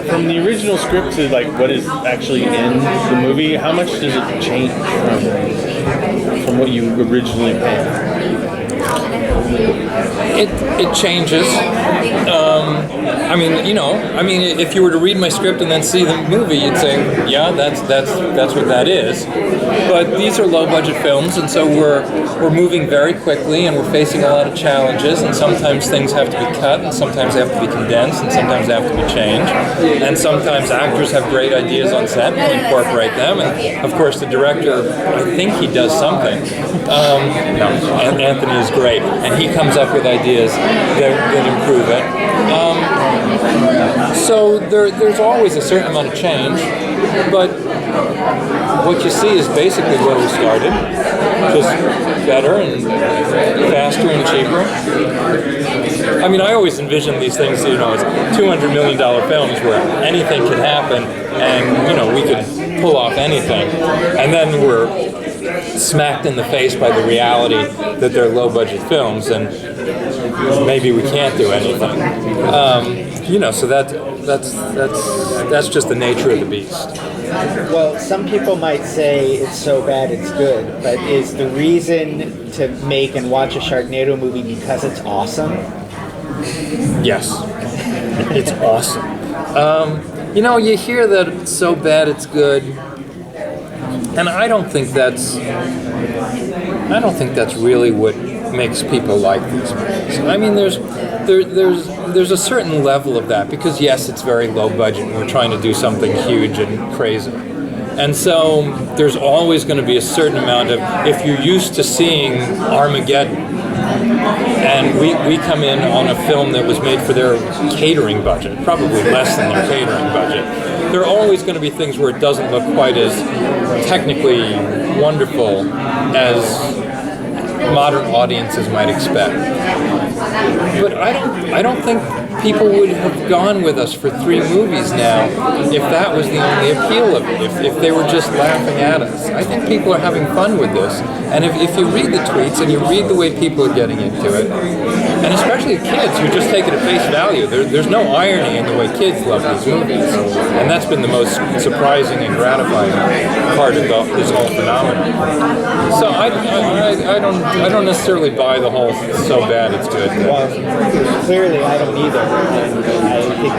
From the original script to like what is actually in the movie, how much does it change from what you originally planned? It changes. If you were to read my script and then see the movie, you'd say, yeah, that's what that is. But these are low-budget films, and so we're moving very quickly, and we're facing a lot of challenges. And sometimes things have to be cut, and sometimes they have to be condensed, and sometimes they have to be changed. And sometimes actors have great ideas on set, and we incorporate them. And of course, the director, I think he does something. Anthony is great, and he comes up with ideas that improve it. So there's always a certain amount of change, but what you see is basically where we started, just better and faster and cheaper. I mean, I always envision these things, as $200 million films where anything can happen, and we could pull off anything, and then we're smacked in the face by the reality that they're low-budget films, and maybe we can't do anything. So that's just the nature of the beast. Well, some people might say it's so bad it's good, but is the reason to make and watch a Sharknado movie because it's awesome? Yes, it's awesome. You hear that it's so bad it's good, and I don't think that's really what makes people like these movies. I mean, there's a certain level of that, because yes, it's very low budget and we're trying to do something huge and crazy. And so there's always going to be a certain amount of, if you're used to seeing Armageddon, and we come in on a film that was made for their catering budget, probably less than their catering budget, there are always going to be things where it doesn't look quite as technically wonderful as modern audiences might expect. But I don't think people would have gone with us for 3 movies now if that was the only appeal of it, if they were just laughing at us. I think people are having fun with this, and if you read the tweets and you read the way people are getting into it, and especially kids who just take it at face value, there's no irony in the way kids love these movies, and that's been the most surprising and gratifying part of this whole phenomenon. So I don't necessarily buy the whole so bad it's good. Well, clearly I don't either. And I think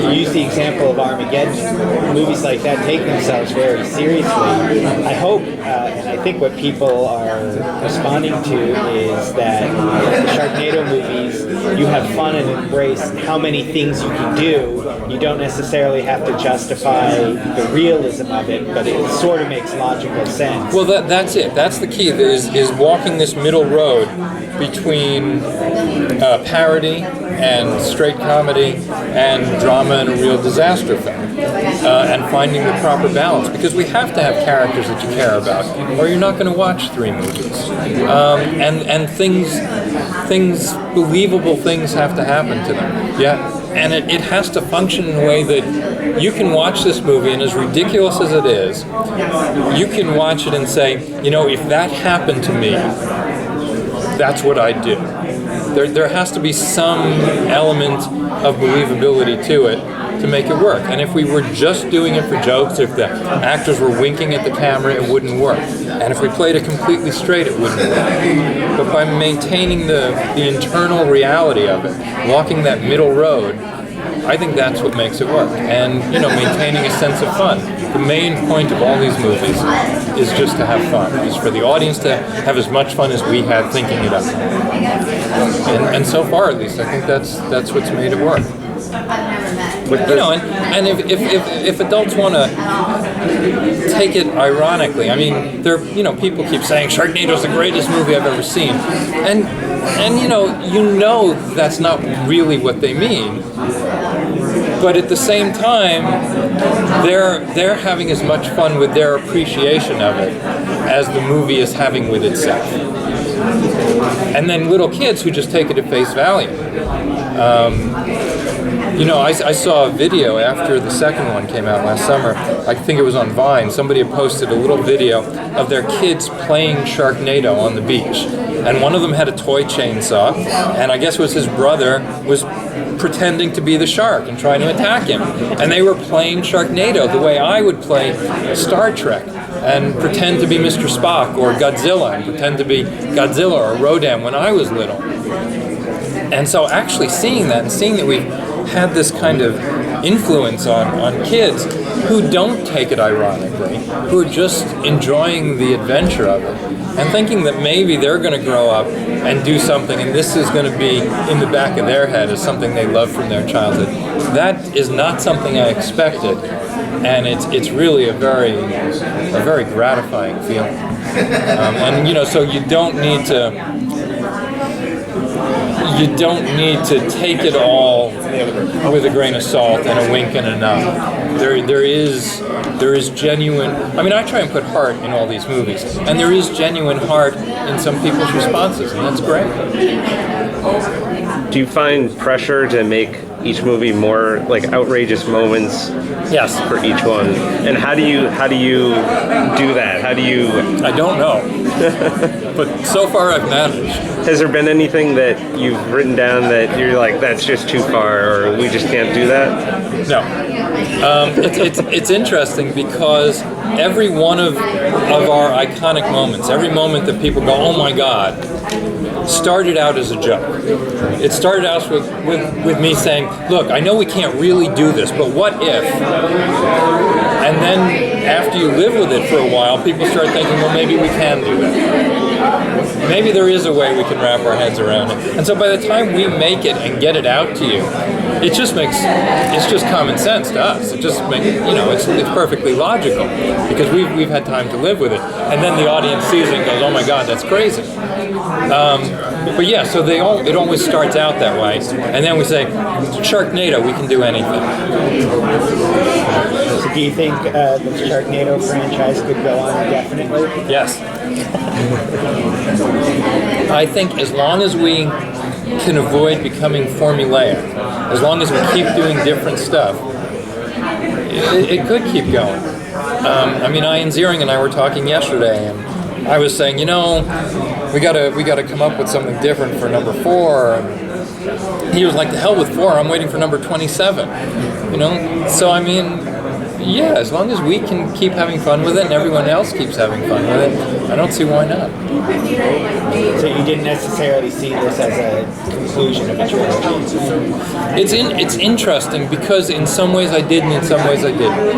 you use the example of Armageddon. Movies like that take themselves very seriously. I hope, and I think what people are responding to is that the Sharknado movies, you have fun and embrace how many things you can do. You don't necessarily have to justify the realism of it, but it sort of makes logical sense. Well, that's it. That's the key, is walking this middle road between parody and straight comedy and drama and a real disaster film, and finding the proper balance, because we have to have characters that you care about, or you're not going to watch 3 movies. And things, believable things have to happen to them. Yeah, and it has to function in a way that you can watch this movie, and as ridiculous as it is, you can watch it and say, if that happened to me, that's what I'd do. There has to be some element of believability to it to make it work. And if we were just doing it for jokes, if the actors were winking at the camera, it wouldn't work. And if we played it completely straight, it wouldn't work. But by maintaining the internal reality of it, walking that middle road, I think that's what makes it work. And, maintaining a sense of fun. The main point of all these movies is just to have fun. Is for the audience to have as much fun as we had thinking it up. And so far, at least, I think that's what's made it work. And if adults want to take it ironically, I mean, people keep saying Sharknado's the greatest movie I've ever seen, and that's not really what they mean. But at the same time, they're having as much fun with their appreciation of it as the movie is having with itself. And then little kids who just take it at face value. I saw a video after the second one came out last summer. I think it was on Vine. Somebody had posted a little video of their kids playing Sharknado on the beach. and one of them had a toy chainsaw, and I guess it was his brother was pretending to be the shark and trying to attack him. And they were playing Sharknado the way I would play Star Trek and pretend to be Mr. Spock or Godzilla and pretend to be Godzilla or Rodan when I was little. And so actually seeing that and seeing that we've had this kind of influence on kids who don't take it ironically, who are just enjoying the adventure of it, and thinking that maybe they're going to grow up and do something, and this is going to be in the back of their head as something they love from their childhood. That is not something I expected, and it's really a very gratifying feeling. And you know, so you don't need to take it all with a grain of salt and a wink and a nod. There is genuine. I mean, I try and put heart in all these movies, and there is genuine heart in some people's responses, and that's great. Do you find pressure to make each movie more like outrageous moments? Yes. For each one, and how do you do that? How do you? I don't know, but so far I've managed. Has there been anything that you've written down that you're like, that's just too far, or we just can't do that? No. It's interesting because every one of our iconic moments, every moment that people go, oh my God, started out as a joke. It started out with me saying, look, I know we can't really do this, but what if? And then after you live with it for a while, people start thinking, well, maybe we can do that. Maybe there is a way we can wrap our heads around it. And so by the time we make it and get it out to you, it's just common sense to us. It just makes, it's perfectly logical because we've had time to live with it. And then the audience sees it and goes, oh my God, that's crazy. But yeah, so it always starts out that way. And then we say, Sharknado, we can do anything. So do you think the Sharknado franchise could go on indefinitely? Yes. I think as long as we can avoid becoming formulaic, as long as we keep doing different stuff, it could keep going. I mean, Ian Ziering and I were talking yesterday, and I was saying, we gotta come up with something different for number 4. And he was like, the hell with 4, I'm waiting for number 27. So I mean, yeah, as long as we can keep having fun with it and everyone else keeps having fun with it, I don't see why not. So you didn't necessarily see this as a conclusion of a trilogy? It's interesting because in some ways I did and in some ways I didn't.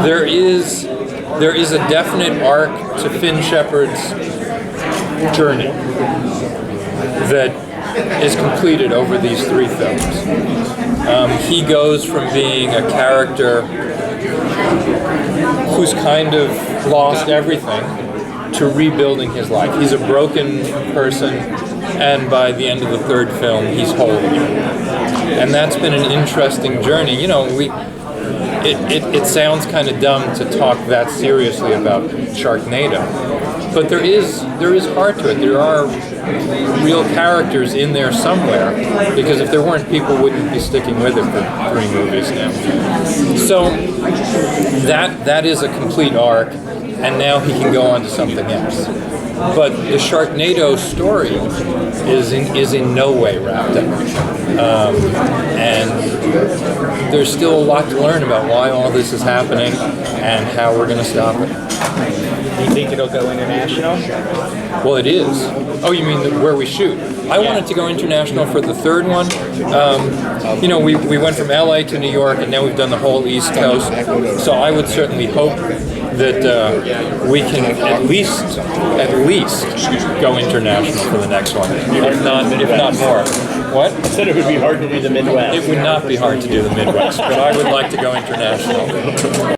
There is a definite arc to Finn Shepard's journey that is completed over these 3 films. He goes from being a character who's kind of lost everything to rebuilding his life. He's a broken person, and by the end of the 3rd film, he's whole again. And that's been an interesting journey. It sounds kind of dumb to talk that seriously about Sharknado, but there is heart to it. There are real characters in there somewhere, because if there weren't, people wouldn't be sticking with it for 3 movies now. So that is a complete arc, and now he can go on to something else. But the Sharknado story is in no way wrapped up, and there's still a lot to learn about why all this is happening and how we're going to stop it. Do you think it'll go international? Well, it is. Oh, you mean where we shoot? I wanted to go international for the 3rd one. We went from LA to New York, and now we've done the whole East Coast. So I would certainly hope that we can at least go international for the next one, if not more. What? I said it would be hard to do the Midwest. It would not be hard to do the Midwest, but I would like to go international.